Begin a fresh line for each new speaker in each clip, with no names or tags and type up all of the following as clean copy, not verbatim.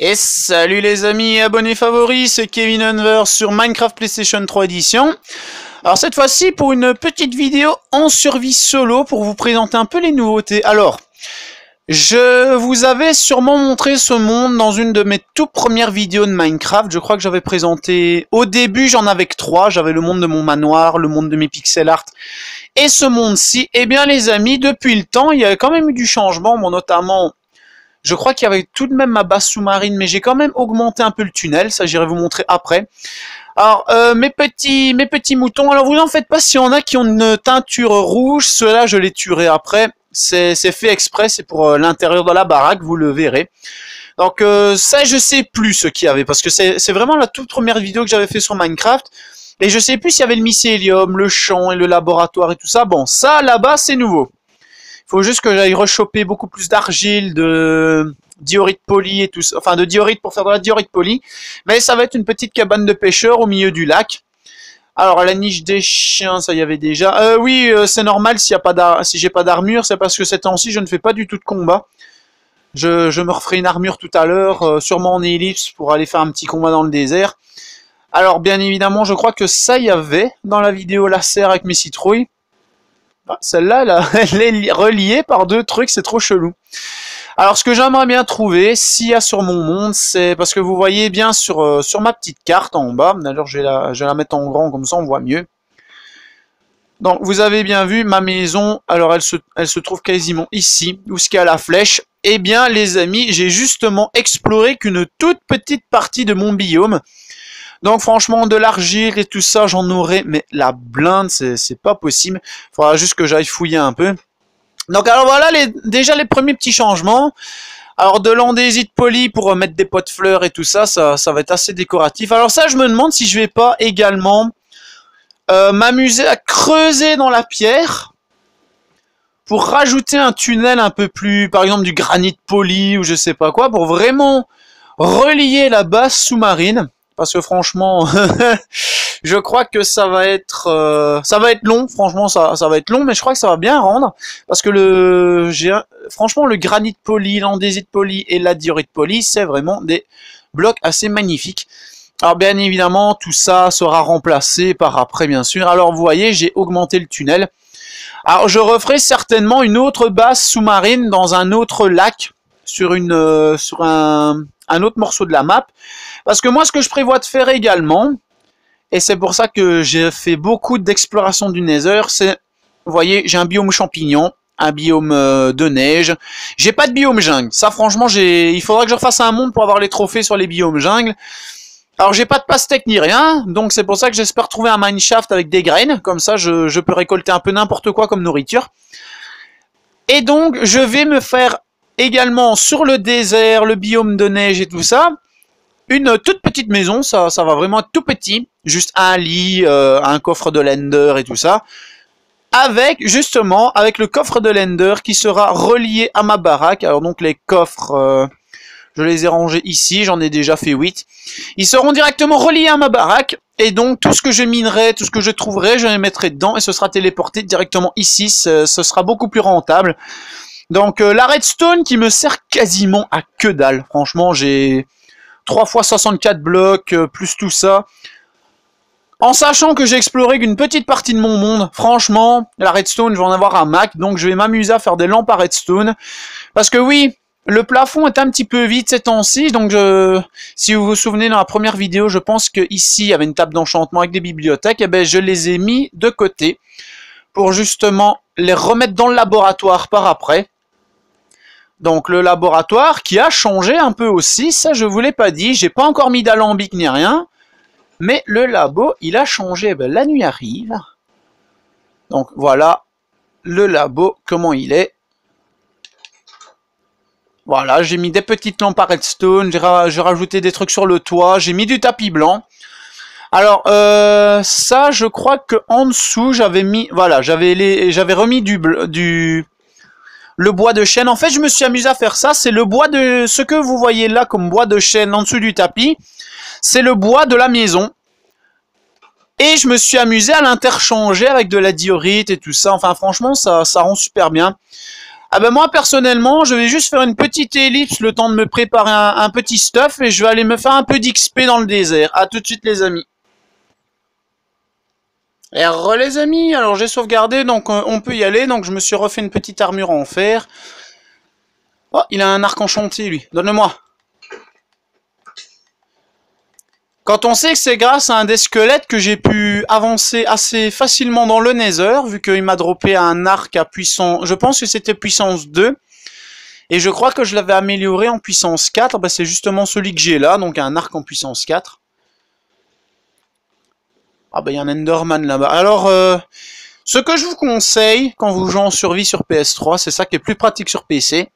Et salut les amis et abonnés favoris, c'est Kevin Unver sur Minecraft PlayStation 3 Edition. Alors cette fois-ci pour une petite vidéo en survie solo pour vous présenter un peu les nouveautés. Alors, je vous avais sûrement montré ce monde dans une de mes toutes premières vidéos de Minecraft. Je crois que j'avais présenté, au début j'en avais que 3, j'avais le monde de mon manoir, le monde de mes pixel art et ce monde-ci. Eh bien les amis, depuis le temps, il y a quand même eu du changement, bon, notamment... Je crois qu'il y avait tout de même ma base sous-marine, mais j'ai quand même augmenté un peu le tunnel, ça j'irai vous montrer après. Alors, mes petits moutons, alors vous en faites pas s'il y en a qui ont une teinture rouge, ceux-là je les tuerai après. C'est fait exprès, c'est pour l'intérieur de la baraque, vous le verrez. Donc ça je sais plus ce qu'il y avait, parce que c'est vraiment la toute première vidéo que j'avais fait sur Minecraft. Et je sais plus s'il y avait le mycélium, le champ et le laboratoire et tout ça. Bon, ça là-bas c'est nouveau. Faut juste que j'aille rechoper beaucoup plus d'argile, de diorite polie et tout ça. Enfin, de diorite pour faire de la diorite polie. Mais ça va être une petite cabane de pêcheurs au milieu du lac. Alors, la niche des chiens, ça y avait déjà. Oui, c'est normal si j'ai pas d'armure. C'est parce que ces temps-ci, je ne fais pas du tout de combat. Je me referai une armure tout à l'heure, sûrement en ellipse pour aller faire un petit combat dans le désert. Alors, bien évidemment, je crois que ça y avait dans la vidéo laser avec mes citrouilles. Celle-là, elle est reliée par deux trucs, c'est trop chelou. Alors, ce que j'aimerais bien trouver, s'il y a sur mon monde, c'est parce que vous voyez bien sur ma petite carte en bas. D'ailleurs, je vais la mettre en grand, comme ça on voit mieux. Donc, vous avez bien vu ma maison. Alors, elle se trouve quasiment ici, où ce qu'il y a la flèche. Eh bien, les amis, j'ai justement exploré qu'une toute petite partie de mon biome. Donc franchement, de l'argile et tout ça, j'en aurai, mais la blinde, c'est pas possible. Faudra juste que j'aille fouiller un peu. Donc alors voilà, déjà les premiers petits changements. Alors de l'andésite poli pour mettre des pots de fleurs et tout ça, ça va être assez décoratif. Alors ça, je me demande si je vais pas également m'amuser à creuser dans la pierre pour rajouter un tunnel un peu plus, par exemple du granit poli ou je sais pas quoi, pour vraiment relier la base sous-marine. Parce que franchement, je crois que ça va être long. Franchement, ça va être long, mais je crois que ça va bien rendre. Parce que franchement, le granit poli, l'andésite poli et la diorite poli, c'est vraiment des blocs assez magnifiques. Alors bien évidemment, tout ça sera remplacé par après, bien sûr. Alors vous voyez, j'ai augmenté le tunnel. Alors je referai certainement une autre base sous-marine dans un autre lac sur un autre morceau de la map. Parce que moi, ce que je prévois de faire également, et c'est pour ça que j'ai fait beaucoup d'exploration du Nether, c'est, vous voyez, j'ai un biome champignon, un biome de neige. J'ai pas de biome jungle. Ça, franchement, il faudra que je refasse un monde pour avoir les trophées sur les biomes jungle. Alors, j'ai pas de pastèque ni rien, donc c'est pour ça que j'espère trouver un mineshaft avec des graines. Comme ça, je peux récolter un peu n'importe quoi comme nourriture. Et donc, je vais me faire également sur le désert, le biome de neige et tout ça, une toute petite maison, ça va vraiment être tout petit, juste un lit, un coffre de l'Ender et tout ça, avec le coffre de l'Ender qui sera relié à ma baraque. Alors donc les coffres, je les ai rangés ici, j'en ai déjà fait 8. Ils seront directement reliés à ma baraque, et donc tout ce que je minerai, tout ce que je trouverai, je les mettrai dedans, et ce sera téléporté directement ici, ce sera beaucoup plus rentable. Donc la redstone qui me sert quasiment à que dalle, franchement j'ai 3 fois 64 blocs, plus tout ça. En sachant que j'ai exploré qu'une petite partie de mon monde, franchement, la redstone, je vais en avoir un max, donc je vais m'amuser à faire des lampes à redstone. Parce que oui, le plafond est un petit peu vide ces temps-ci, donc si vous vous souvenez dans la première vidéo, je pense qu'ici, il y avait une table d'enchantement avec des bibliothèques, et ben je les ai mis de côté pour justement les remettre dans le laboratoire par après. Donc le laboratoire qui a changé un peu aussi, ça je vous l'ai pas dit, j'ai pas encore mis d'alambic ni rien, mais le labo il a changé, ben, la nuit arrive, donc voilà le labo comment il est. Voilà, j'ai mis des petites lampes à redstone, j'ai rajouté des trucs sur le toit, j'ai mis du tapis blanc. Alors ça je crois que en dessous j'avais mis, voilà, j'avais remis le bois de chêne. En fait, je me suis amusé à faire ça. C'est le bois de... Ce que vous voyez là comme bois de chêne en dessous du tapis, c'est le bois de la maison. Et je me suis amusé à l'interchanger avec de la diorite et tout ça. Enfin, franchement, ça rend super bien. Ah ben moi personnellement, je vais juste faire une petite ellipse le temps de me préparer un petit stuff et je vais aller me faire un peu d'XP dans le désert. A tout de suite les amis. Et les amis, alors j'ai sauvegardé donc on peut y aller. Donc je me suis refait une petite armure en fer. Oh, il a un arc enchanté lui, donne-le-moi. Quand on sait que c'est grâce à un des squelettes que j'ai pu avancer assez facilement dans le Nether, vu qu'il m'a droppé un arc à puissance... Je pense que c'était puissance 2. Et je crois que je l'avais amélioré en puissance 4. Bah, c'est justement celui que j'ai là, donc un arc en puissance 4. Ah bah il y a un Enderman là-bas. Alors, ce que je vous conseille quand vous jouez en survie sur PS3, c'est ça qui est plus pratique sur PC.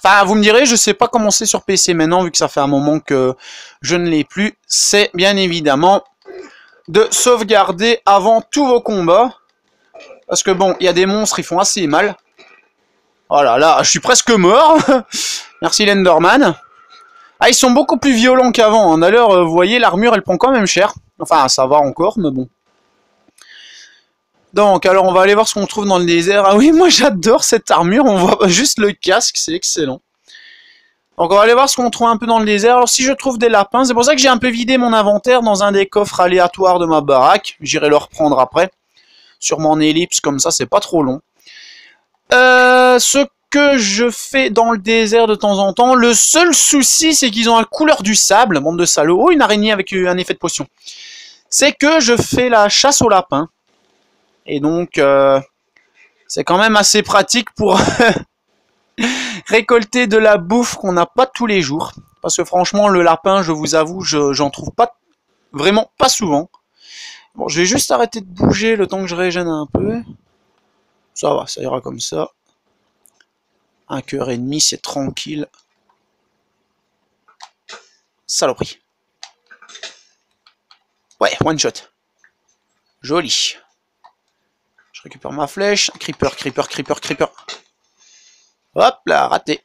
Enfin, vous me direz, je sais pas comment c'est sur PC maintenant, vu que ça fait un moment que je ne l'ai plus. C'est bien évidemment de sauvegarder avant tous vos combats. Parce que bon, il y a des monstres, ils font assez mal. Oh là là, je suis presque mort. Merci l'Enderman. Ah, ils sont beaucoup plus violents qu'avant. D'ailleurs, vous voyez, l'armure, elle prend quand même cher. Enfin, ça va encore, mais bon. Donc, alors, on va aller voir ce qu'on trouve dans le désert. Ah oui, moi, j'adore cette armure. On voit juste le casque, c'est excellent. Donc, on va aller voir ce qu'on trouve un peu dans le désert. Alors, si je trouve des lapins, c'est pour ça que j'ai un peu vidé mon inventaire dans un des coffres aléatoires de ma baraque. J'irai le reprendre après. Sur mon ellipse, comme ça, c'est pas trop long. Ce que je fais dans le désert de temps en temps, le seul souci, c'est qu'ils ont la couleur du sable. Bande de salauds. Oh, une araignée avec un effet de potion. C'est que je fais la chasse aux lapins. Et donc, c'est quand même assez pratique pour récolter de la bouffe qu'on n'a pas tous les jours. Parce que franchement, le lapin, je vous avoue, j'en trouve pas vraiment pas souvent. Bon, je vais juste arrêter de bouger le temps que je régène un peu. Ça va, ça ira comme ça. 1 cœur et demi, c'est tranquille. Saloperie. Ouais, one shot. Joli. Je récupère ma flèche. Creeper, creeper, creeper, creeper. Hop là, raté.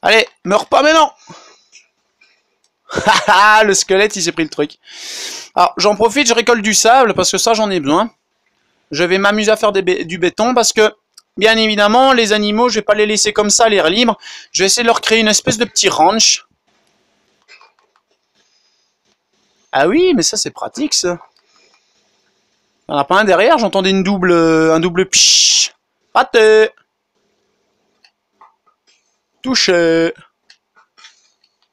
Allez, meurs pas maintenant. Haha, le squelette, il s'est pris le truc. Alors, j'en profite, je récolte du sable, parce que ça, j'en ai besoin. Je vais m'amuser à faire du béton, parce que, bien évidemment, les animaux, je vais pas les laisser comme ça, à l'air libre. Je vais essayer de leur créer une espèce de petit ranch. Ah oui, mais ça, c'est pratique, ça. Il n'y en a pas un derrière, j'entendais un double psh. Raté. Touché.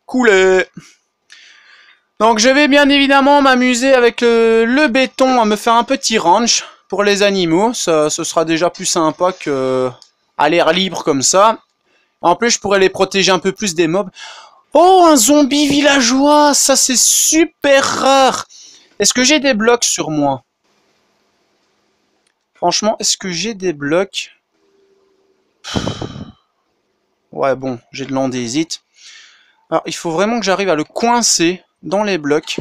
Coulé. Donc je vais bien évidemment m'amuser avec le béton à me faire un petit ranch pour les animaux. Ça, ce sera déjà plus sympa que à l'air libre comme ça. En plus, je pourrais les protéger un peu plus des mobs. Oh, un zombie villageois. Ça, c'est super rare. Est-ce que j'ai des blocs sur moi? Franchement, est-ce que j'ai des blocs? Ouais, bon, j'ai de l'andésite. Alors, il faut vraiment que j'arrive à le coincer dans les blocs.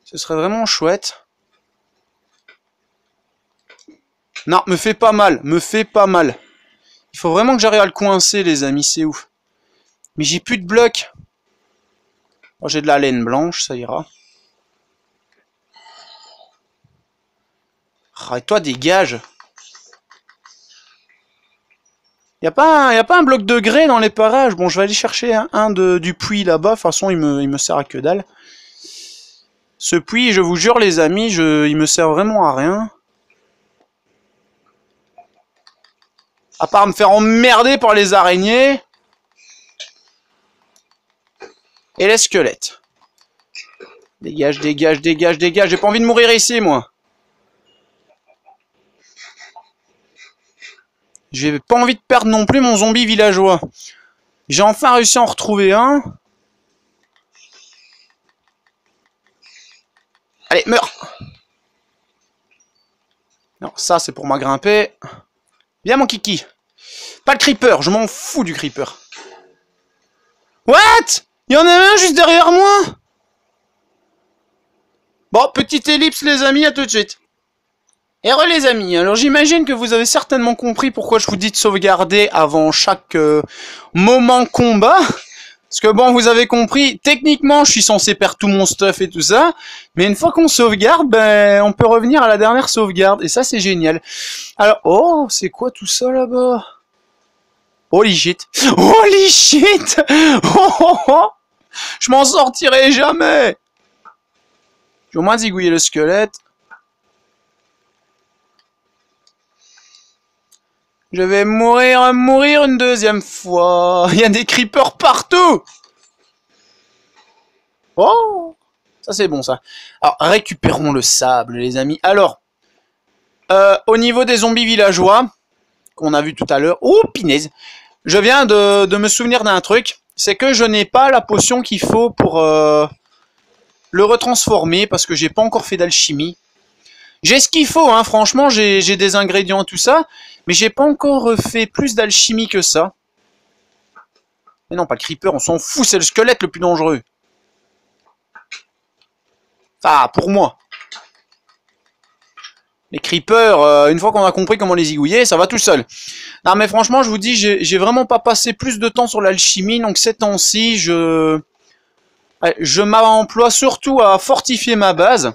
Ce serait vraiment chouette. Non, me fais pas mal, me fais pas mal. Il faut vraiment que j'arrive à le coincer, les amis, c'est ouf. Mais j'ai plus de blocs. Oh, j'ai de la laine blanche, ça ira. Arrête-toi, dégage. Y a pas un bloc de grès dans les parages. Bon, je vais aller chercher du puits là-bas. De toute façon, il me sert à que dalle. Ce puits, je vous jure, les amis, il me sert vraiment à rien. À part me faire emmerder par les araignées. Et les squelettes. Dégage, dégage, dégage, dégage. J'ai pas envie de mourir ici, moi. J'ai pas envie de perdre non plus mon zombie villageois. J'ai enfin réussi à en retrouver un. Allez, meurs. Non, ça c'est pour moi grimper. Viens mon kiki. Pas le creeper, je m'en fous du creeper. What? Il y en a un juste derrière moi. Bon, petite ellipse les amis, à tout de suite. Et les amis, alors j'imagine que vous avez certainement compris pourquoi je vous dis de sauvegarder avant chaque moment combat. Parce que bon, vous avez compris, techniquement, je suis censé perdre tout mon stuff et tout ça, mais une fois qu'on sauvegarde, ben, on peut revenir à la dernière sauvegarde, et ça, c'est génial. Alors, oh, c'est quoi tout ça là-bas? Holy shit! Holy shit! Oh, oh, oh. Je m'en sortirai jamais! Je vais au moins zigouiller le squelette. Je vais mourir une deuxième fois. Il y a des creepers partout. Oh, ça c'est bon ça. Alors, récupérons le sable, les amis. Alors, au niveau des zombies villageois, qu'on a vu tout à l'heure. Oh, pinaise. Je viens de me souvenir d'un truc. C'est que je n'ai pas la potion qu'il faut pour le retransformer, parce que j'ai pas encore fait d'alchimie. J'ai ce qu'il faut, hein, franchement, j'ai des ingrédients, tout ça, mais j'ai pas encore fait plus d'alchimie que ça. Mais non, pas le creeper, on s'en fout, c'est le squelette le plus dangereux. Ah, pour moi. Les creepers, une fois qu'on a compris comment les zigouiller, ça va tout seul. Non mais franchement, je vous dis, j'ai vraiment pas passé plus de temps sur l'alchimie, donc ces temps-ci, je m'emploie surtout à fortifier ma base.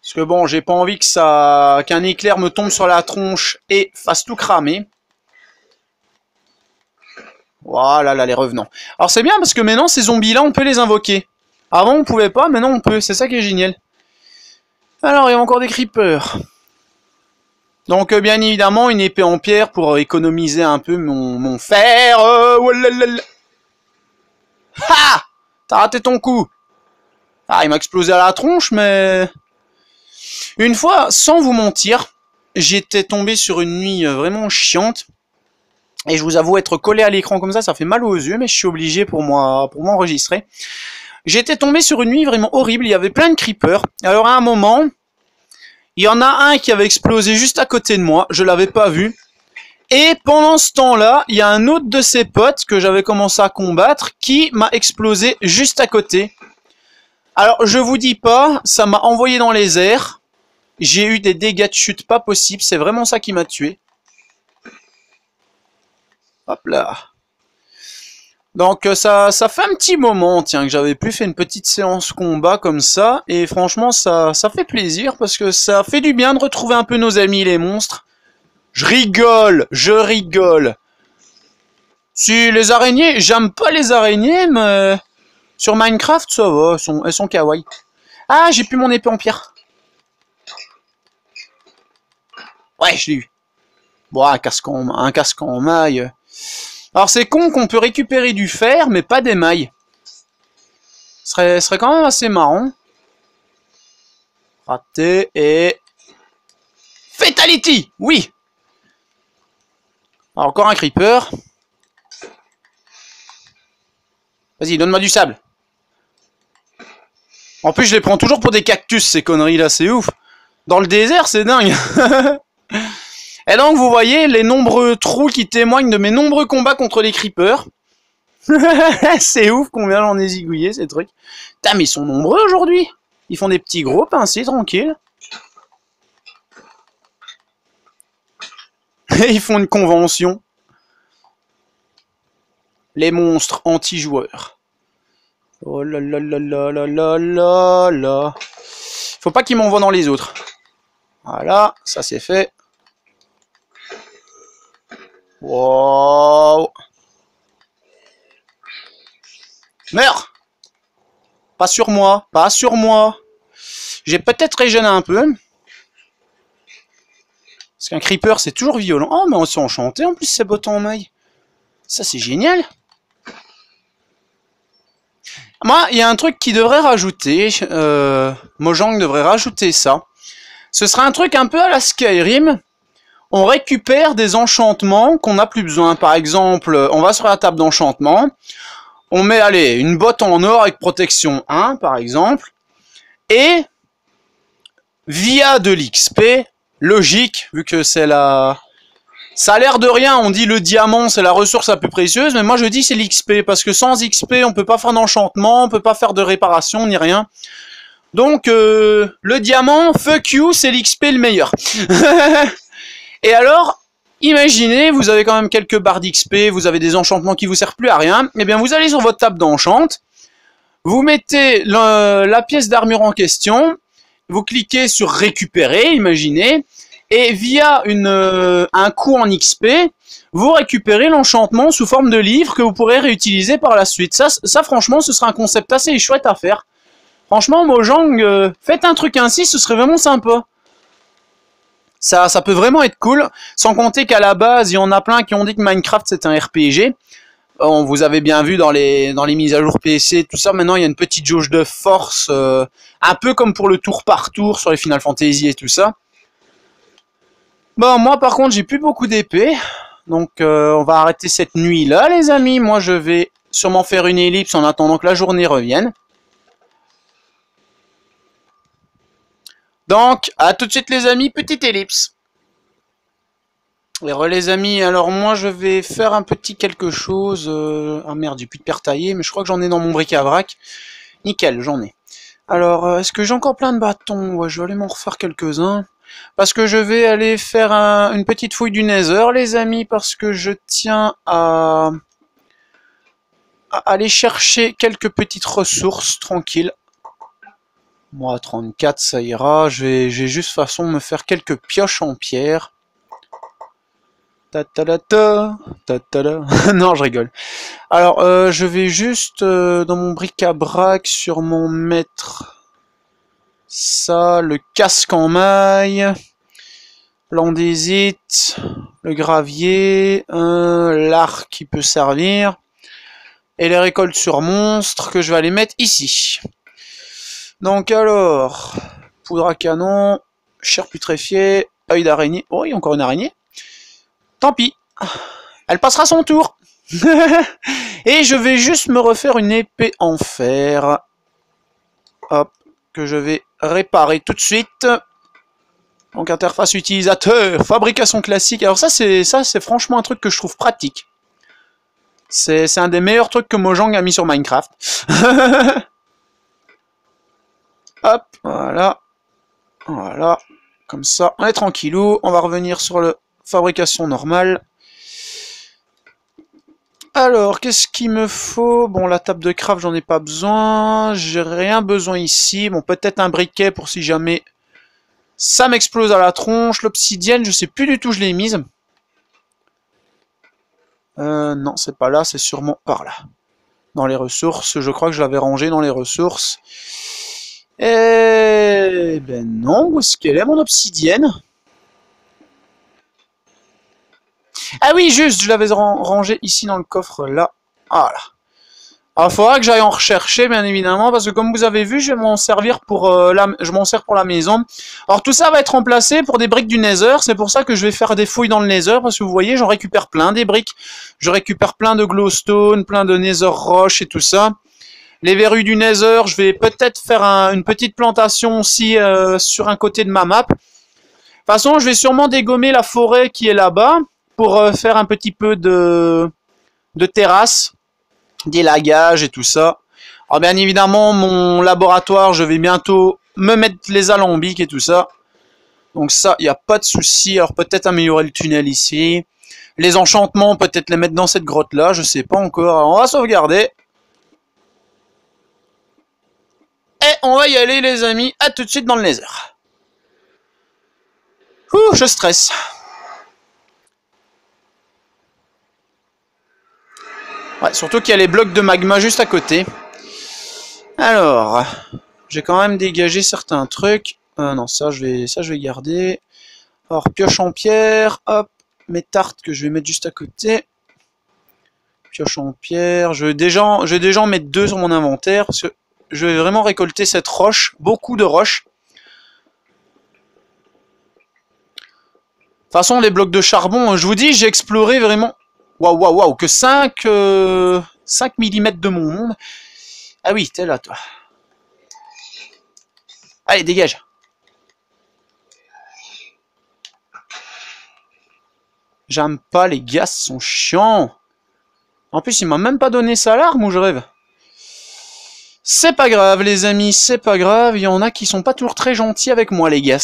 Parce que bon, j'ai pas envie que qu'un éclair me tombe sur la tronche et fasse tout cramer. Voilà, là, les revenants. Alors c'est bien parce que maintenant, ces zombies-là, on peut les invoquer. Avant, on pouvait pas, maintenant on peut. C'est ça qui est génial. Alors, il y a encore des creepers. Donc, bien évidemment, une épée en pierre pour économiser un peu mon fer. Ha! T'as raté ton coup. Ah, il m'a explosé à la tronche, mais... Une fois, sans vous mentir, j'étais tombé sur une nuit vraiment chiante. Et je vous avoue, être collé à l'écran comme ça fait mal aux yeux, mais je suis obligé pour m'enregistrer. J'étais tombé sur une nuit vraiment horrible, il y avait plein de creepers. Alors à un moment, il y en a un qui avait explosé juste à côté de moi, je l'avais pas vu. Et pendant ce temps-là, il y a un autre de ses potes que j'avais commencé à combattre qui m'a explosé juste à côté. Alors je vous dis pas, ça m'a envoyé dans les airs. J'ai eu des dégâts de chute pas possibles, c'est vraiment ça qui m'a tué. Hop là. Donc ça fait un petit moment, tiens, que j'avais plus fait une petite séance combat comme ça, et franchement ça fait plaisir, parce que ça fait du bien de retrouver un peu nos amis les monstres. Je rigole. Si les araignées, j'aime pas les araignées, mais sur Minecraft ça va, elles sont kawaii. Ah, j'ai plus mon épée en pierre. Ouais, je l'ai eu. Bon, un casque en maille. Alors c'est con qu'on peut récupérer du fer, mais pas des mailles. Ce serait quand même assez marrant. Raté et... Fatality! Oui! Alors, encore un creeper. Vas-y, donne-moi du sable. En plus, je les prends toujours pour des cactus, ces conneries là, c'est ouf. Dans le désert, c'est dingue. Et donc, vous voyez les nombreux trous qui témoignent de mes nombreux combats contre les creepers. C'est ouf combien j'en ai zigouillé, ces trucs. Putain, mais ils sont nombreux aujourd'hui. Ils font des petits groupes, ainsi, tranquille. Et ils font une convention. Les monstres anti-joueurs. Oh là là là là là là là là. Faut pas qu'ils m'envoient dans les autres. Voilà, ça c'est fait. Wow. Meurs. Pas sur moi, pas sur moi. J'ai peut-être régéné un peu. Parce qu'un creeper c'est toujours violent. Oh mais on s'est enchanté en plus ces bottes en maille. Ça c'est génial. Moi, il y a un truc qui devrait rajouter. Mojang devrait rajouter ça. Ce serait un truc un peu à la Skyrim. On récupère des enchantements qu'on n'a plus besoin. Par exemple, on va sur la table d'enchantement. On met, allez, une botte en or avec protection 1, par exemple. Et, via de l'XP, logique, vu que c'est la... Ça a l'air de rien, on dit le diamant c'est la ressource la plus précieuse, mais moi je dis c'est l'XP, parce que sans XP on peut pas faire d'enchantement, on peut pas faire de réparation, ni rien. Donc, le diamant, fuck you, c'est l'XP le meilleur. Et alors, imaginez, vous avez quand même quelques barres d'XP, vous avez des enchantements qui vous servent plus à rien. Eh bien, vous allez sur votre table d'enchant, vous mettez la pièce d'armure en question, vous cliquez sur récupérer, imaginez, et via un coup en XP, vous récupérez l'enchantement sous forme de livre que vous pourrez réutiliser par la suite. Ça franchement, ce sera un concept assez chouette à faire. Franchement, Mojang, faites un truc ainsi, ce serait vraiment sympa. Ça peut vraiment être cool, sans compter qu'à la base, il y en a plein qui ont dit que Minecraft c'est un RPG. Vous avez bien vu dans les mises à jour PC, tout ça, maintenant il y a une petite jauge de force, un peu comme pour le tour par tour sur les Final Fantasy et tout ça. Bon, moi par contre, j'ai plus beaucoup d'épée, donc on va arrêter cette nuit-là, les amis. Moi, je vais sûrement faire une ellipse en attendant que la journée revienne. Donc, à tout de suite les amis, petite ellipse. Et les amis, alors moi je vais faire un petit quelque chose. Ah merde, j'ai plus de pierre taillée, mais je crois que j'en ai dans mon bric-à-brac. Nickel, j'en ai. Alors, est-ce que j'ai encore plein de bâtons? Ouais, je vais aller m'en refaire quelques-uns. Parce que je vais aller faire une petite fouille du Nether, les amis, parce que je tiens à aller chercher quelques petites ressources tranquilles. Moi, 34, ça ira. Je vais juste, de toute façon, me faire quelques pioches en pierre. Ta-ta-la-ta, ta-ta-la. Non, je rigole. Alors, je vais juste, dans mon bric-à-brac, sûrement mettre ça, le casque en maille, l'andésite, le gravier, l'arc qui peut servir, et les récoltes sur monstre que je vais aller mettre ici. Donc alors, poudre à canon, chair putréfiée, œil d'araignée. Oh, il y a encore une araignée. Tant pis. Elle passera son tour. Et je vais juste me refaire une épée en fer. Hop, que je vais réparer tout de suite. Donc interface utilisateur, fabrication classique. Alors ça c'est franchement un truc que je trouve pratique. C'est un des meilleurs trucs que Mojang a mis sur Minecraft. Hop, voilà. Voilà. Comme ça, on est tranquillou. On va revenir sur la fabrication normale. Alors, qu'est-ce qu'il me faut? Bon, la table de craft, j'en ai pas besoin. J'ai rien besoin ici. Bon, peut-être un briquet pour si jamais ça m'explose à la tronche. L'obsidienne, je sais plus du tout, je l'ai mise. Non, c'est pas là, c'est sûrement par là. Dans les ressources, je crois que je l'avais rangé dans les ressources. Eh ben non, où est-ce qu'elle est mon obsidienne? Ah oui, juste, je l'avais rangé ici dans le coffre là. Voilà. Alors, il faudra que j'aille en rechercher, bien évidemment, parce que comme vous avez vu, je vais m'en servir pour je m'en sers pour la maison. Alors, tout ça va être remplacé pour des briques du Nether. C'est pour ça que je vais faire des fouilles dans le Nether, parce que vous voyez, j'en récupère plein des briques. Je récupère plein de glowstone, plein de Nether roche et tout ça. Les verrues du Nether, je vais peut-être faire une petite plantation aussi sur un côté de ma map. De toute façon, je vais sûrement dégommer la forêt qui est là-bas pour faire un petit peu de terrasse, d'élagage et tout ça. Alors bien évidemment, mon laboratoire, je vais bientôt me mettre les alambics et tout ça. Donc ça, il n'y a pas de souci. Alors peut-être améliorer le tunnel ici. Les enchantements, peut-être les mettre dans cette grotte-là, je sais pas encore. Alors, on va sauvegarder. Et on va y aller les amis, à tout de suite dans le Nether. Ouh, je stresse. Ouais, surtout qu'il y a les blocs de magma juste à côté. Alors, j'ai quand même dégagé certains trucs. Non, ça je vais garder. Alors, pioche en pierre, hop, mes tartes que je vais mettre juste à côté. Pioche en pierre, je vais déjà en mettre 2 sur mon inventaire, parce que je vais vraiment récolter cette roche, beaucoup de roches. De toute façon, les blocs de charbon, je vous dis, j'ai exploré vraiment... Waouh, waouh, waouh, que 5 mm de mon monde. Ah oui, t'es là, toi. Allez, dégage. J'aime pas, les gars, ils sont chiants. En plus, il m'a même pas donné sa larme ou je rêve. C'est pas grave, les amis, c'est pas grave. Il y en a qui sont pas toujours très gentils avec moi, les gars.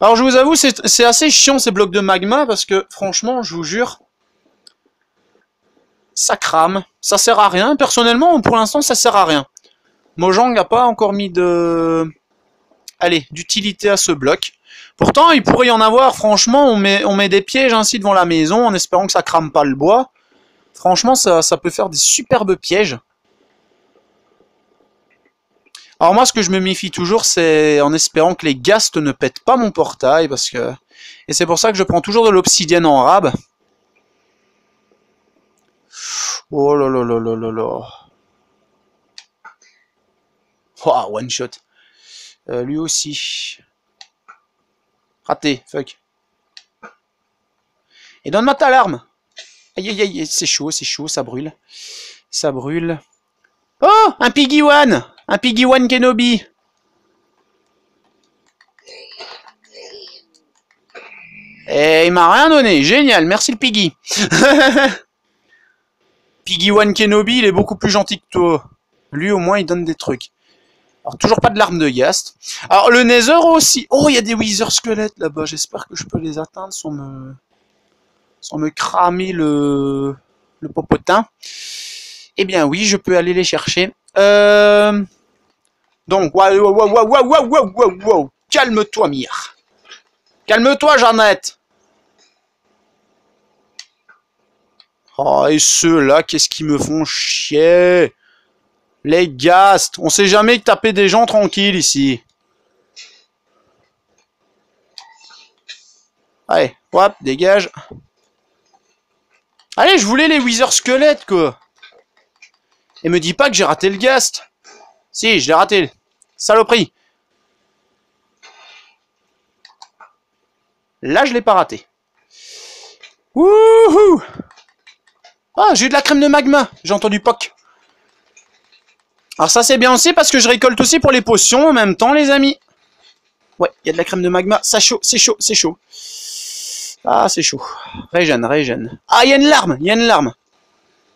Alors je vous avoue, c'est assez chiant ces blocs de magma parce que franchement, je vous jure, ça crame, ça sert à rien. Personnellement, pour l'instant, ça sert à rien. Mojang n'a pas encore mis de... Allez, d'utilité à ce bloc. Pourtant, il pourrait y en avoir, franchement, on met des pièges ainsi devant la maison en espérant que ça crame pas le bois. Franchement, ça peut faire des superbes pièges. Alors moi, ce que je me méfie toujours, c'est en espérant que les ghasts ne pètent pas mon portail, parce que... Et c'est pour ça que je prends toujours de l'obsidienne en rab. Oh là là là là là là. Oh, one shot. Lui aussi. Raté, fuck. Et donne-moi ta larme. Aïe aïe aïe, c'est chaud, ça brûle. Ça brûle. Oh, un Piggy One. Un Piggy One Kenobi. Et il m'a rien donné. Génial, merci le Piggy. Piggy One Kenobi, il est beaucoup plus gentil que toi. Lui, au moins, il donne des trucs. Alors, toujours pas de larmes de ghast. Alors, le Nether aussi. Oh, il y a des Wither squelettes là-bas. J'espère que je peux les atteindre sans me cramer le popotin. Eh bien, oui, je peux aller les chercher. Donc, wow. Calme-toi, Mire. Calme-toi, Jeannette. Oh, et ceux-là, qu'est-ce qu'ils me font chier? Les ghasts. On sait jamais que taper des gens tranquilles ici. Allez, hop, dégage. Allez, je voulais les Wither squelettes, quoi. Et me dis pas que j'ai raté le ghast. Si, je l'ai raté. Saloperie. Là, je l'ai pas raté. Wouhou! Ah, j'ai eu de la crème de magma. J'ai entendu POC. Alors ça, c'est bien aussi parce que je récolte aussi pour les potions en même temps, les amis. Ouais, il y a de la crème de magma. Ça chaud, c'est chaud, c'est chaud. Ah, c'est chaud. Régène. Ah, il y a une larme.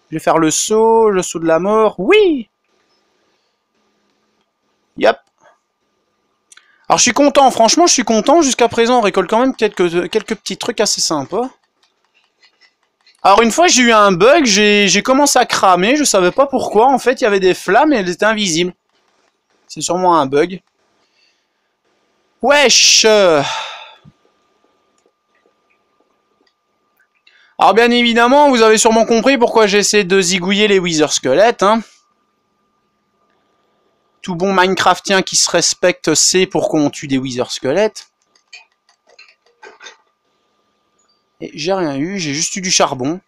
Je vais faire le saut de la mort. Oui! Yep. Alors je suis content, franchement je suis content. Jusqu'à présent on récolte quand même quelques petits trucs assez sympas. Alors une fois j'ai eu un bug, j'ai commencé à cramer, je savais pas pourquoi. En fait il y avait des flammes et elles étaient invisibles. C'est sûrement un bug. Wesh. Alors bien évidemment vous avez sûrement compris pourquoi j'ai essayé de zigouiller les Wither squelettes, hein. Tout bon Minecraftien qui se respecte sait pourquoi on tue des Wither squelettes. Et j'ai rien eu, j'ai juste eu du charbon.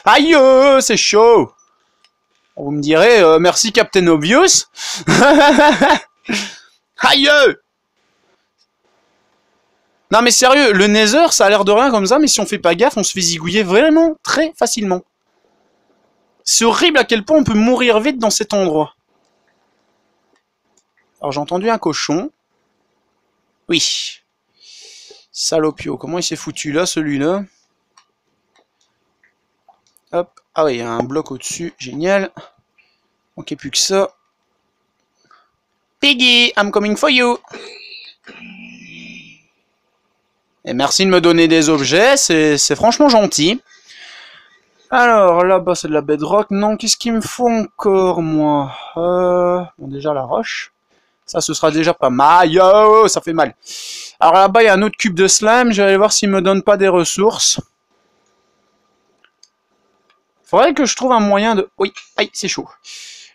Aïe, c'est chaud. Vous me direz, merci Captain Obvious. Aïe. Non mais sérieux, le Nether, ça a l'air de rien comme ça, mais si on fait pas gaffe, on se fait zigouiller vraiment très facilement. C'est horrible à quel point on peut mourir vite dans cet endroit. Alors j'ai entendu un cochon. Oui. Salopio, comment il s'est foutu là, celui-là? Hop. Ah oui, il y a un bloc au-dessus, génial. Ok, plus que ça. Piggy, I'm coming for you. Et merci de me donner des objets, c'est franchement gentil. Alors, là-bas, c'est de la bedrock. Non, qu'est-ce qu'il me faut encore, moi? Bon, déjà, la roche. Ça, ce sera déjà pas mal. Yo, ça fait mal. Alors là-bas, il y a un autre cube de slime. Je vais aller voir s'il me donne pas des ressources. Faudrait que je trouve un moyen de... Oui, aïe, c'est chaud.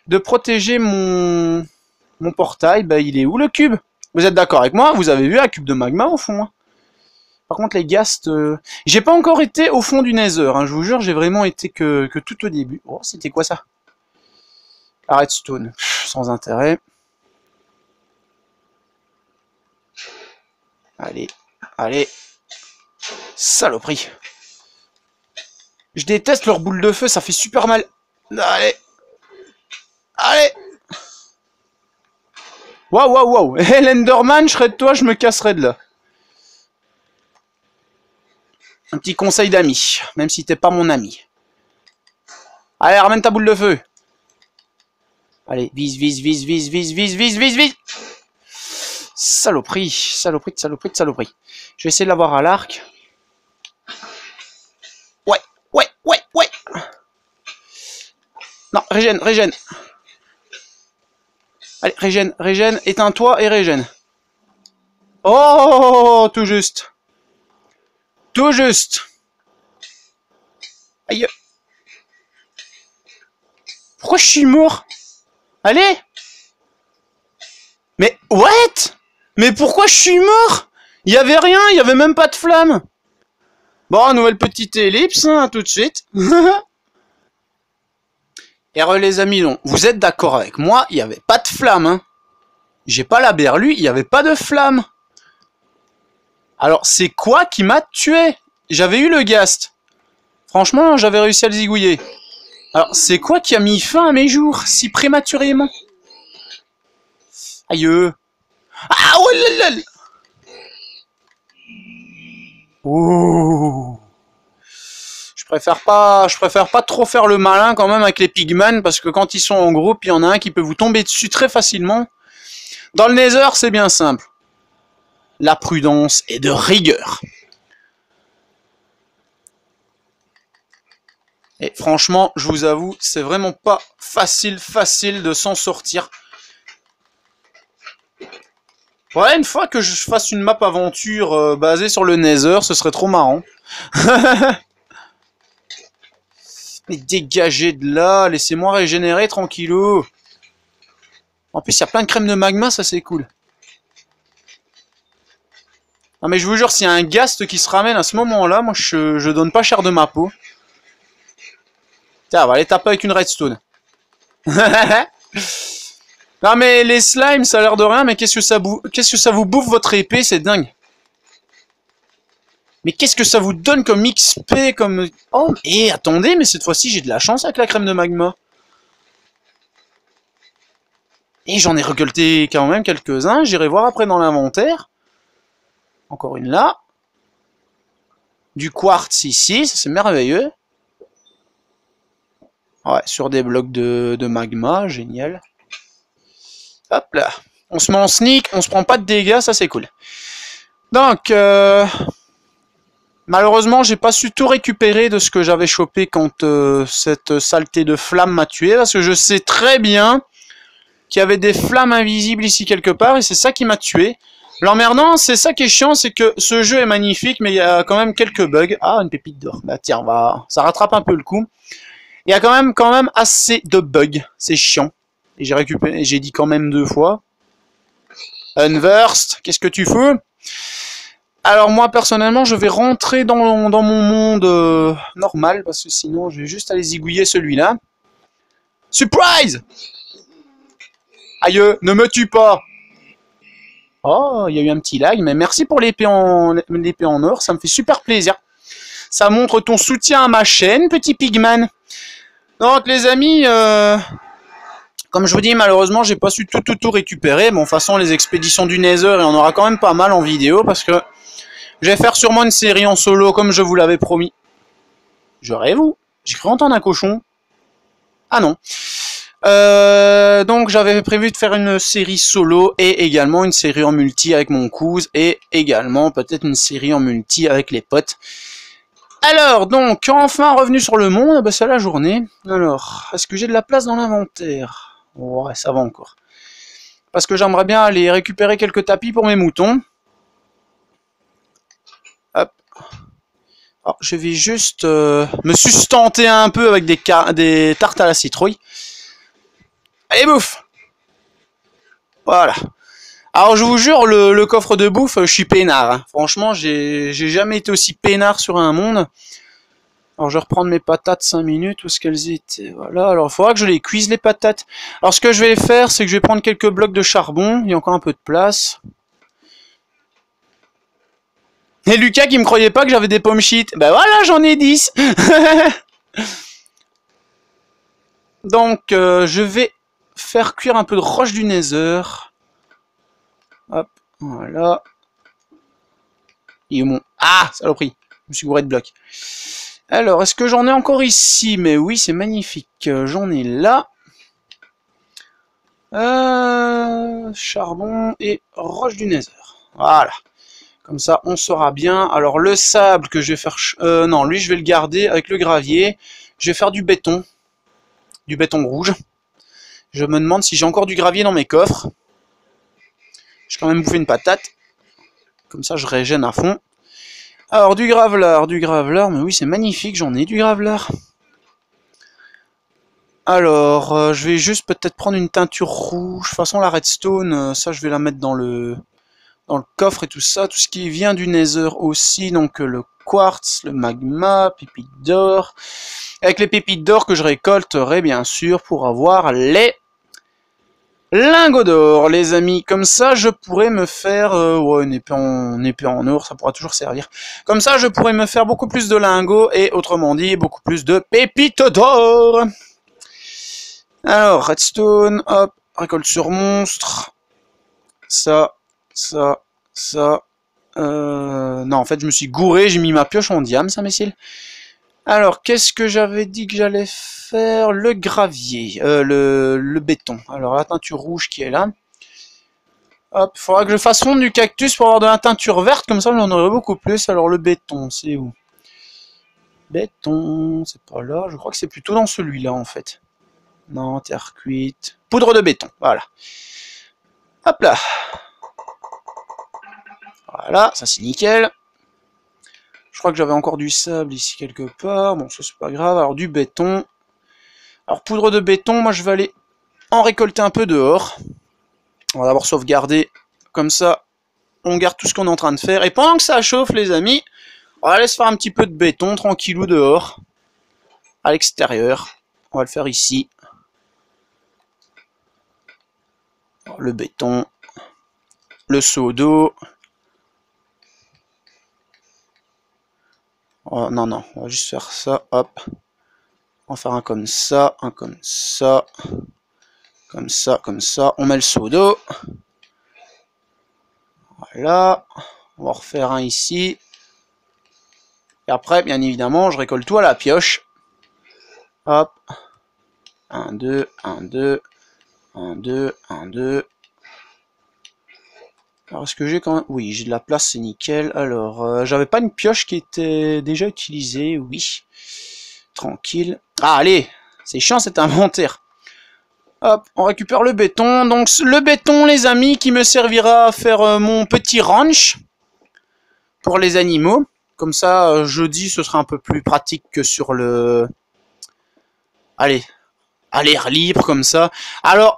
De protéger mon portail. Bah, il est où, le cube? Vous êtes d'accord avec moi? Vous avez vu un cube de magma au fond, hein? Par contre, les ghasts... J'ai pas encore été au fond du Nether, hein. Je vous jure, j'ai vraiment été que tout au début. Oh, c'était quoi, ça? La redstone. Sans intérêt. Allez. Saloperie. Je déteste leurs boules de feu, ça fait super mal. Allez. Waouh. Hey, l'Enderman, je serais de toi, je me casserais de là. Un petit conseil d'ami, même si t'es pas mon ami. Allez, ramène ta boule de feu. Allez, vise. Saloperie, saloperie, saloperie, saloperie. Je vais essayer de l'avoir à l'arc. Ouais, ouais, ouais, ouais. Non, régène, régène. Allez, régène, régène, éteins-toi et régène. Oh, tout juste. Tout juste. Aïe. Pourquoi je suis mort? Allez. Mais, what? Mais pourquoi je suis mort? Il y avait rien, il y avait même pas de flamme. Bon, nouvelle petite ellipse, hein, tout de suite. Et les amis, non, vous êtes d'accord avec moi, il n'y avait pas de flamme. Hein. J'ai pas la berlue, il n'y avait pas de flamme. Alors, c'est quoi qui m'a tué? J'avais eu le ghast. Franchement, j'avais réussi à le zigouiller. Alors, c'est quoi qui a mis fin à mes jours, si prématurément? Aïe. Ah, oh là là. Oh. Je préfère pas trop faire le malin quand même avec les pigmen, parce que quand ils sont en groupe, il y en a un qui peut vous tomber dessus très facilement. Dans le Nether, c'est bien simple. La prudence est de rigueur. Et franchement, je vous avoue, c'est vraiment pas facile de s'en sortir. Ouais, une fois que je fasse une map aventure basée sur le Nether, ce serait trop marrant. Mais dégagez de là, laissez-moi régénérer tranquillou. En plus, il y a plein de crème de magma, ça c'est cool. Non mais je vous jure, s'il y a un ghast qui se ramène à ce moment-là, moi je donne pas cher de ma peau. Tiens, on va aller taper avec une redstone. Non mais les slimes, ça a l'air de rien, mais qu'est-ce que ça vous bouffe votre épée, c'est dingue. Mais qu'est-ce que ça vous donne comme XP, comme... Oh, et attendez, mais cette fois-ci, j'ai de la chance avec la crème de magma. Et j'en ai récolté quand même quelques-uns, j'irai voir après dans l'inventaire. Encore une là. Du quartz ici, ça c'est merveilleux. Ouais, sur des blocs de magma, génial. Hop là. On se met en sneak, on se prend pas de dégâts, ça c'est cool. Donc, malheureusement, j'ai pas su tout récupérer de ce que j'avais chopé quand cette saleté de flamme m'a tué, parce que je sais très bien qu'il y avait des flammes invisibles ici quelque part, et c'est ça qui m'a tué. L'emmerdant, c'est ça qui est chiant, c'est que ce jeu est magnifique, mais il y a quand même quelques bugs. Ah, une pépite d'or. Bah tiens, ça rattrape un peu le coup. Il y a quand même assez de bugs. C'est chiant. Et j'ai dit quand même 2 fois. Unversed, qu'est-ce que tu fous? Alors moi, personnellement, je vais rentrer dans mon monde normal, parce que sinon, je vais juste aller zigouiller celui-là. Surprise! Aïe, ne me tue pas! Oh, il y a eu un petit lag, mais merci pour l'épée en or, ça me fait super plaisir. Ça montre ton soutien à ma chaîne, petit pigman. Donc les amis, comme je vous dis, malheureusement, j'ai pas su tout récupérer. Bon, de toute façon, les expéditions du Nether, il y en aura quand même pas mal en vidéo, parce que je vais faire sûrement une série en solo, comme je vous l'avais promis. Je rêve ou? J'ai cru entendre un cochon. Ah non. Donc j'avais prévu de faire une série solo et également une série en multi avec mon cousin et également peut-être une série en multi avec les potes. Alors donc enfin revenu sur le monde, bah, c'est la journée. Alors est-ce que j'ai de la place dans l'inventaire? Ouais, ça va encore. Parce que j'aimerais bien aller récupérer quelques tapis pour mes moutons. Hop. Alors, je vais juste me sustenter un peu avec des tartes à la citrouille. Allez, bouffe! Voilà. Alors, je vous jure, le coffre de bouffe, je suis peinard. Hein. Franchement, j'ai jamais été aussi peinard sur un monde. Alors, je vais reprendre mes patates 5 minutes. Où est-ce qu'elles étaient? Voilà. Alors, il faudra que je les cuise, les patates. Alors, ce que je vais faire, c'est que je vais prendre quelques blocs de charbon. Il y a encore un peu de place. Et Lucas qui me croyait pas que j'avais des pommes shit. Ben voilà, j'en ai 10. Donc, je vais faire cuire un peu de roche du Nether. Hop, voilà. Il est mon... Ah, saloperie. Je me suis gouré de blocs. Alors, est-ce que j'en ai encore ici? Mais oui, c'est magnifique. J'en ai là. Charbon et roche du Nether. Voilà. Comme ça, on saura bien. Alors, le sable que je vais faire... non, lui, je vais le garder avec le gravier. Je vais faire du béton. Du béton rouge. Je me demande si j'ai encore du gravier dans mes coffres. Je vais quand même bouffer une patate. Comme ça, je régène à fond. Alors, du gravelard. Mais oui, c'est magnifique, j'en ai du gravelard. Alors, je vais juste peut-être prendre une teinture rouge. De toute façon, la redstone, ça, je vais la mettre dans le coffre et tout ça. Tout ce qui vient du Nether aussi. Donc, le quartz, le magma, pépites d'or. Avec les pépites d'or que je récolterai, bien sûr, pour avoir les lingots d'or, les amis. Comme ça, je pourrais me faire... ouais, une épée en or, ça pourra toujours servir. Comme ça, je pourrais me faire beaucoup plus de lingots et, autrement dit, beaucoup plus de pépites d'or. Alors, redstone, hop, récolte sur monstre. Ça. Non, en fait, je me suis gouré, j'ai mis ma pioche en diamant, imbécile. Alors, qu'est-ce que j'avais dit que j'allais faire? Le gravier, le béton. Alors, la teinture rouge qui est là. Hop, il faudra que je fasse fondre du cactus pour avoir de la teinture verte, comme ça j'en aurai beaucoup plus. Alors, le béton, c'est où? Béton, c'est pas là. Je crois que c'est plutôt dans celui-là, en fait. Non, terre cuite. Poudre de béton, voilà. Hop là. Voilà, ça c'est nickel. Je crois que j'avais encore du sable ici quelque part. Bon, ça c'est pas grave. Alors du béton. Alors poudre de béton, moi je vais aller en récolter un peu dehors. On va d'abord sauvegarder. Comme ça, on garde tout ce qu'on est en train de faire. Et pendant que ça chauffe, les amis, on va aller se faire un petit peu de béton tranquillou dehors. À l'extérieur. On va le faire ici. Le béton. Le seau d'eau. Oh, non, on va juste faire ça, hop. On va faire un comme ça, comme ça. On met le seau d'eau. Voilà. On va refaire un ici. Et après, bien évidemment, je récolte tout à la pioche. Hop. 1, 2, 1, 2. 1, 2, 1, 2. Alors, est-ce que j'ai quand même... Oui, j'ai de la place, c'est nickel. Alors, j'avais pas une pioche qui était déjà utilisée, oui. Tranquille. Ah, allez, c'est chiant cet inventaire. Hop, on récupère le béton. Donc, le béton, les amis, qui me servira à faire mon petit ranch pour les animaux. Comme ça, jeudi, ce sera un peu plus pratique que sur le... Allez, à l'air libre comme ça. Alors,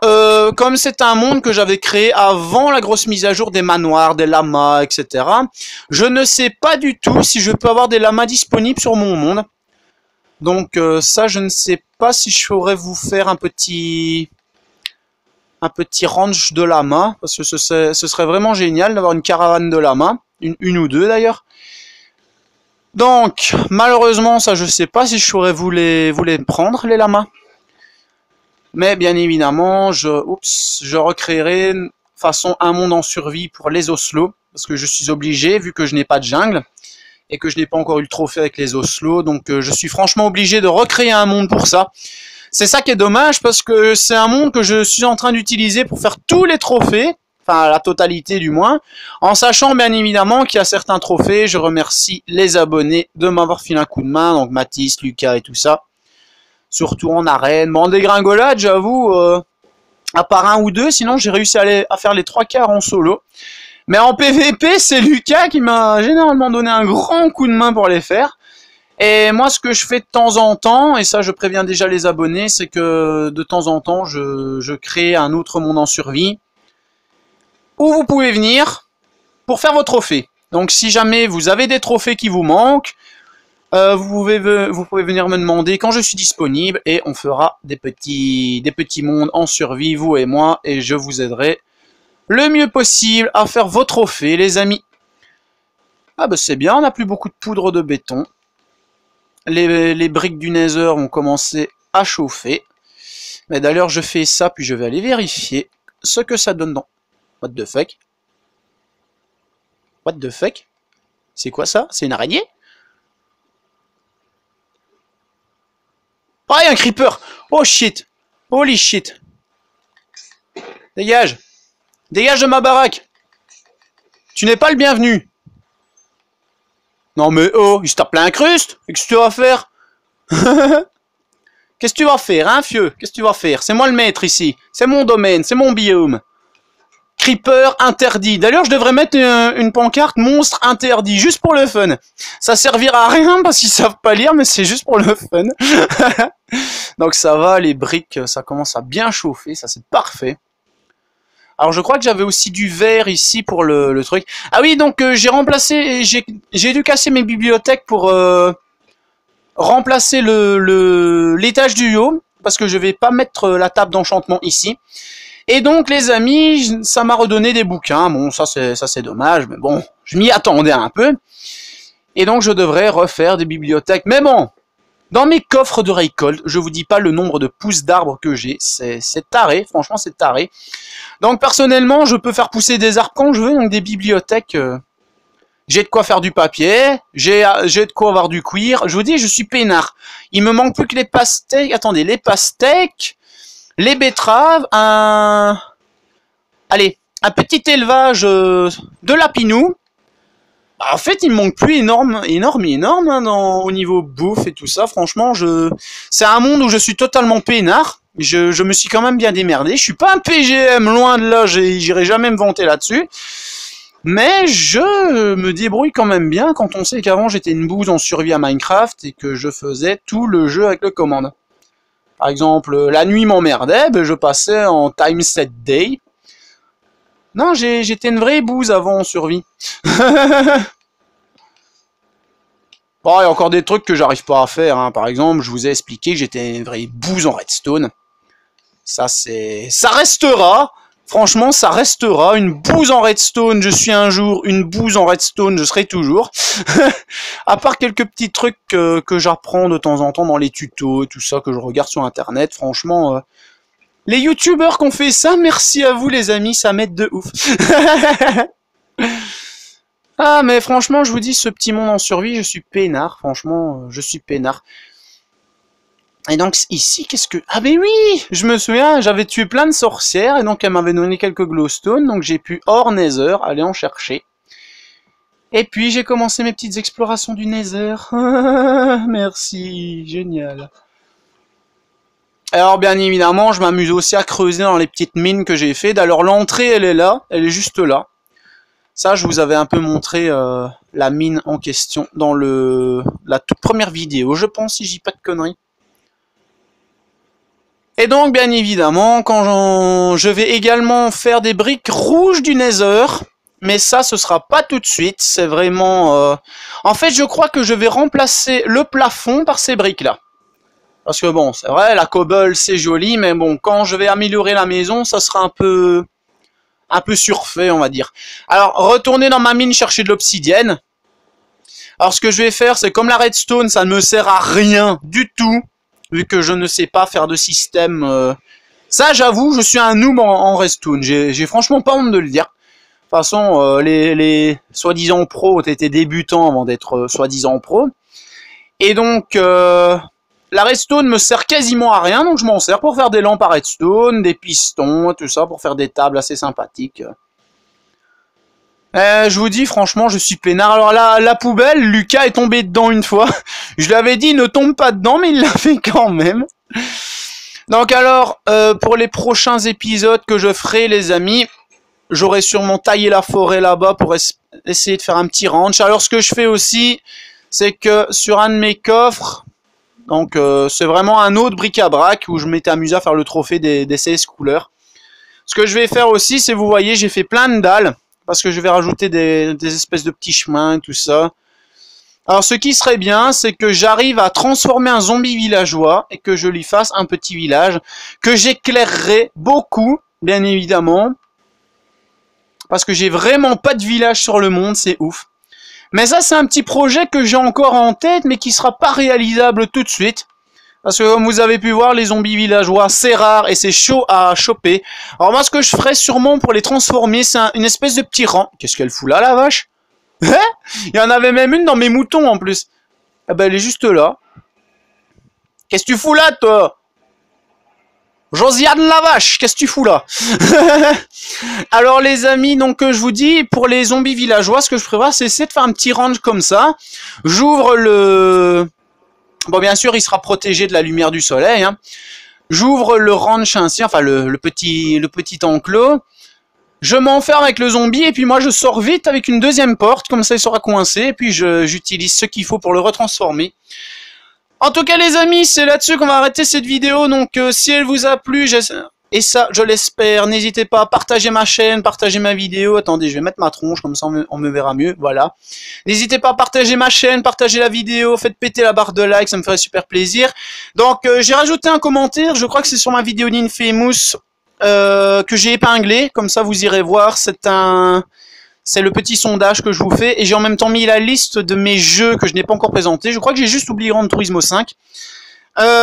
comme c'est un monde que j'avais créé avant la grosse mise à jour des manoirs, des lamas, etc., je ne sais pas du tout si je peux avoir des lamas disponibles sur mon monde. Donc ça, je ne sais pas si je pourrais vous faire un petit ranch de lamas, parce que ce serait vraiment génial d'avoir une caravane de lamas, une ou deux d'ailleurs. Donc, malheureusement, ça, je sais pas si je pourrais vous les prendre, les lamas. Mais bien évidemment, je recréerai façon un monde en survie pour les oslos, parce que je suis obligé, vu que je n'ai pas de jungle, et que je n'ai pas encore eu le trophée avec les oslos, donc je suis franchement obligé de recréer un monde pour ça. C'est ça qui est dommage, parce que c'est un monde que je suis en train d'utiliser pour faire tous les trophées, enfin la totalité du moins, en sachant bien évidemment qu'il y a certains trophées. Je remercie les abonnés de m'avoir filé un coup de main, donc Mathis, Lucas et tout ça. Surtout en arène. Bon, en dégringolade, j'avoue, à part un ou deux, sinon j'ai réussi à faire les 3/4 en solo. Mais en PVP, c'est Lucas qui m'a généralement donné un grand coup de main pour les faire. Et moi, ce que je fais de temps en temps, et ça je préviens déjà les abonnés, c'est que de temps en temps, je crée un autre monde en survie, où vous pouvez venir pour faire vos trophées. Donc si jamais vous avez des trophées qui vous manquent, vous pouvez venir me demander quand je suis disponible et on fera des petits mondes en survie, vous et moi, et je vous aiderai le mieux possible à faire vos trophées, les amis. Ah bah c'est bien, on n'a plus beaucoup de poudre de béton. Les briques du Nether ont commencé à chauffer. Mais d'ailleurs, je fais ça, puis je vais aller vérifier ce que ça donne dans... What the fuck? What the fuck? C'est quoi ça? C'est une araignée? Oh, il y a un creeper! Oh shit! Holy shit! Dégage. Dégage de ma baraque. Tu n'es pas le bienvenu. Non mais oh, il se tape plein incruste. Qu'est-ce que tu vas faire? Qu'est-ce que tu vas faire, hein, fieu? Qu'est-ce que tu vas faire? C'est moi le maître ici. C'est mon domaine, c'est mon biome. Creeper interdit. D'ailleurs, je devrais mettre une pancarte monstre interdit, juste pour le fun. Ça servira à rien parce qu'ils savent pas lire, mais c'est juste pour le fun. Donc ça va, les briques, ça commence à bien chauffer, ça c'est parfait. Alors je crois que j'avais aussi du verre ici pour le truc. Ah oui, donc j'ai remplacé, j'ai dû casser mes bibliothèques pour remplacer l'étage du haut, parce que je vais pas mettre la table d'enchantement ici. Et donc les amis, ça m'a redonné des bouquins. Bon, ça c'est dommage, mais bon, je m'y attendais un peu. Et donc je devrais refaire des bibliothèques. Mais bon, dans mes coffres de récolte, je vous dis pas le nombre de pousses d'arbres que j'ai. C'est taré, franchement c'est taré. Donc personnellement, je peux faire pousser des arbres quand je veux, donc des bibliothèques. J'ai de quoi faire du papier, j'ai de quoi avoir du cuir. Je vous dis, je suis peinard. Il me manque plus que les pastèques. Attendez, les pastèques, les betteraves, allez, un petit élevage de lapinous. En fait, il me manque plus énorme hein, au niveau bouffe et tout ça. Franchement, c'est un monde où je suis totalement peinard. Je me suis quand même bien démerdé. Je suis pas un PGM, loin de là. J'irai jamais me vanter là-dessus. Mais je me débrouille quand même bien quand on sait qu'avant j'étais une bouse en survie à Minecraft et que je faisais tout le jeu avec le commande. Par exemple, la nuit m'emmerdait, ben je passais en time set day. Non, j'étais une vraie bouse avant en survie. Bon, il y a encore des trucs que j'arrive pas à faire. Hein. Par exemple, je vous ai expliqué que j'étais une vraie bouse en redstone. Ça restera. Franchement, ça restera. Une bouse en redstone, je suis un jour. Une bouse en redstone, je serai toujours. À part quelques petits trucs que j'apprends de temps en temps dans les tutos et tout ça, que je regarde sur internet. Franchement, les youtubeurs qui ont fait ça, merci à vous les amis, ça m'aide de ouf. Ah, mais franchement, je vous dis, ce petit monde en survie, je suis peinard. Franchement, je suis peinard. Et donc ici, qu'est-ce que... Ah mais oui, je me souviens, j'avais tué plein de sorcières, et donc elle m'avait donné quelques glowstone, donc j'ai pu, hors nether, aller en chercher. Et puis j'ai commencé mes petites explorations du nether. Merci, génial. Alors bien évidemment, je m'amuse aussi à creuser dans les petites mines que j'ai faites. Alors l'entrée, elle est là, elle est juste là. Ça, je vous avais un peu montré la mine en question dans la toute première vidéo, je pense, si je dis pas de conneries. Et donc, bien évidemment, quand je vais également faire des briques rouges du Nether, mais ça, ce sera pas tout de suite, c'est vraiment... En fait, je crois que je vais remplacer le plafond par ces briques-là. Parce que bon, c'est vrai, la cobble, c'est joli, mais bon, quand je vais améliorer la maison, ça sera un peu surfait, on va dire. Alors, retourner dans ma mine chercher de l'obsidienne. Alors, ce que je vais faire, c'est comme la redstone, ça ne me sert à rien du tout. Vu que je ne sais pas faire de système. Ça, j'avoue, je suis un noob en redstone. J'ai franchement pas honte de le dire. De toute façon, les soi-disant pros étaient débutants avant d'être soi-disant pros. Et donc, la redstone me sert quasiment à rien. Donc, je m'en sers pour faire des lampes à redstone, des pistons, tout ça, pour faire des tables assez sympathiques. Je vous dis, franchement, je suis peinard. Alors la poubelle, Lucas est tombé dedans une fois. Je lui avais dit, ne tombe pas dedans, mais il l'a fait quand même. Donc alors, pour les prochains épisodes que je ferai, les amis, j'aurai sûrement taillé la forêt là-bas pour essayer de faire un petit ranch. Alors ce que je fais aussi, c'est que sur un de mes coffres, donc c'est vraiment un autre bric-à-brac où je m'étais amusé à faire le trophée des 16 couleurs. Ce que je vais faire aussi, c'est, vous voyez, j'ai fait plein de dalles. Parce que je vais rajouter des espèces de petits chemins et tout ça. Alors ce qui serait bien, c'est que j'arrive à transformer un zombie villageois et que je lui fasse un petit village que j'éclairerai beaucoup, bien évidemment. Parce que j'ai vraiment pas de village sur le monde, c'est ouf. Mais ça, c'est un petit projet que j'ai encore en tête, mais qui sera pas réalisable tout de suite. Parce que comme vous avez pu voir, les zombies villageois, c'est rare et c'est chaud à choper. Alors moi, ce que je ferais sûrement pour les transformer, c'est une espèce de petit rang. Qu'est-ce qu'elle fout là, la vache? Hein? Il y en avait même une dans mes moutons, en plus. Ah ben, elle est juste là. Qu'est-ce que tu fous là, toi? Josiane la vache, qu'est-ce que tu fous là? Alors les amis, donc je vous dis, pour les zombies villageois, ce que je prévois, c'est essayer de faire un petit range comme ça. J'ouvre le... Bon, bien sûr, il sera protégé de la lumière du soleil. Hein. J'ouvre le ranch ainsi, enfin le petit enclos. Je m'enferme avec le zombie et puis moi je sors vite avec une deuxième porte, comme ça il sera coincé. Et puis j'utilise ce qu'il faut pour le retransformer. En tout cas les amis, c'est là-dessus qu'on va arrêter cette vidéo, donc si elle vous a plu, et ça je l'espère, n'hésitez pas à partager ma chaîne, partager ma vidéo, attendez je vais mettre ma tronche, comme ça on me verra mieux, voilà. N'hésitez pas à partager ma chaîne, partager la vidéo, faites péter la barre de like, ça me ferait super plaisir. Donc j'ai rajouté un commentaire, je crois que c'est sur ma vidéo d'Infamous, que j'ai épinglé, comme ça vous irez voir, c'est le petit sondage que je vous fais, et j'ai en même temps mis la liste de mes jeux que je n'ai pas encore présentés. Je crois que j'ai juste oublié Gran Turismo 5.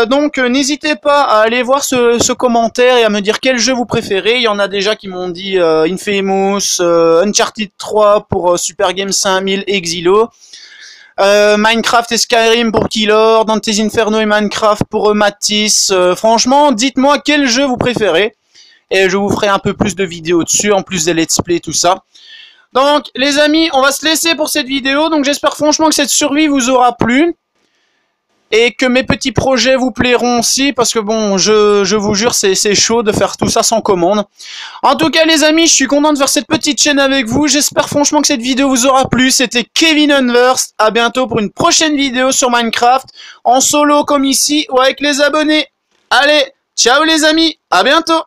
Donc n'hésitez pas à aller voir ce commentaire et à me dire quel jeu vous préférez. Il y en a déjà qui m'ont dit Infamous, Uncharted 3 pour Super Game 5000 et Xylo, Minecraft et Skyrim pour Killor, Dante's Inferno et Minecraft pour Matisse. Franchement, dites-moi quel jeu vous préférez. Et je vous ferai un peu plus de vidéos dessus, en plus des let's play, tout ça. Donc, les amis, on va se laisser pour cette vidéo. Donc, j'espère franchement que cette survie vous aura plu. Et que mes petits projets vous plairont aussi. Parce que bon, je vous jure, c'est chaud de faire tout ça sans commande. En tout cas, les amis, je suis content de faire cette petite chaîne avec vous. J'espère franchement que cette vidéo vous aura plu. C'était Kevin Unverse. À bientôt pour une prochaine vidéo sur Minecraft. En solo comme ici ou avec les abonnés. Allez, ciao les amis. À bientôt.